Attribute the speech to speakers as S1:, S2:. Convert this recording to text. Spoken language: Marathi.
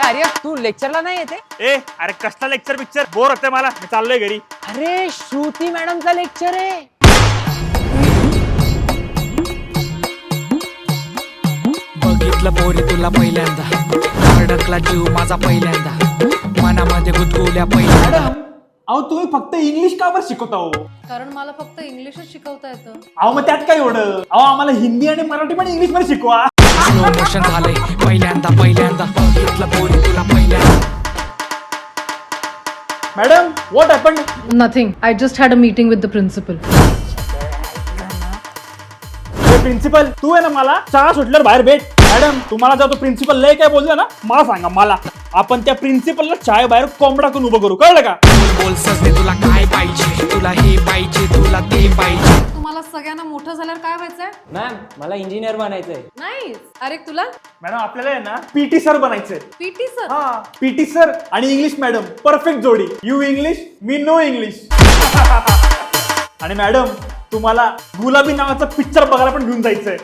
S1: आर्य तू लेक्चरला नाही येते?
S2: ए अरे कसला लेक्चर पिक्चर बोर होते मला, मी चाललोय घरी.
S1: अरे श्रुती मॅडमचा लेक्चर आहे.
S3: बघितलं पोरी तुला पहिल्यांदा, अडकला जीव माझा पहिल्यांदा, मनामध्ये गुदगुल्या पहिल्यांदा.
S4: मॅडम अहो तुम्ही फक्त इंग्लिश का बरं शिकवता हो?
S5: कारण मला फक्त इंग्लिशच शिकवता येतं.
S4: अहो मग त्यात काय एवढं? अहो आम्हाला हिंदी आणि मराठी पण इंग्लिश मध्ये शिकवा.
S3: स्लो मोशन झालंय पहिल्यांदा पहिल्यांदा, बघितलं पोरी तुला पहिल्यांदा.
S4: Madam what happened?
S5: Nothing. I just had a meeting with the principal.
S4: Principal तू आहे ना, मला शाळा सुटल्यावर बाहेर भेट. मॅडम तुम्हाला जर तो प्रिन्सिपल लय काय बोलला ना, मला सांगा. मला आपण त्या प्रिन्सिपलला शाळे बाहेर कोंबडा करून उभं करू, कळलं का?
S3: बोल सजने तुला काय पाहिजे, तुला हे पाहिजे तुला ते पाहिजे.
S5: तुम्हाला सगळ्यांना मोठं झाल्यावर काय व्हायचंय?
S1: मॅम मला इंजिनियर बनायचंय.
S5: नाही. अरे तुला
S4: मॅडम आपल्याला आहे ना पीटी सर बनायचंय.
S5: PT sir.
S4: हा पीटी सर आणि इंग्लिश मॅडम परफेक्ट जोडी. You English me know English. आणि मॅडम तुम्हाला गुलाबी नावाचा पिक्चर बघायला पण घेऊन जायचंय.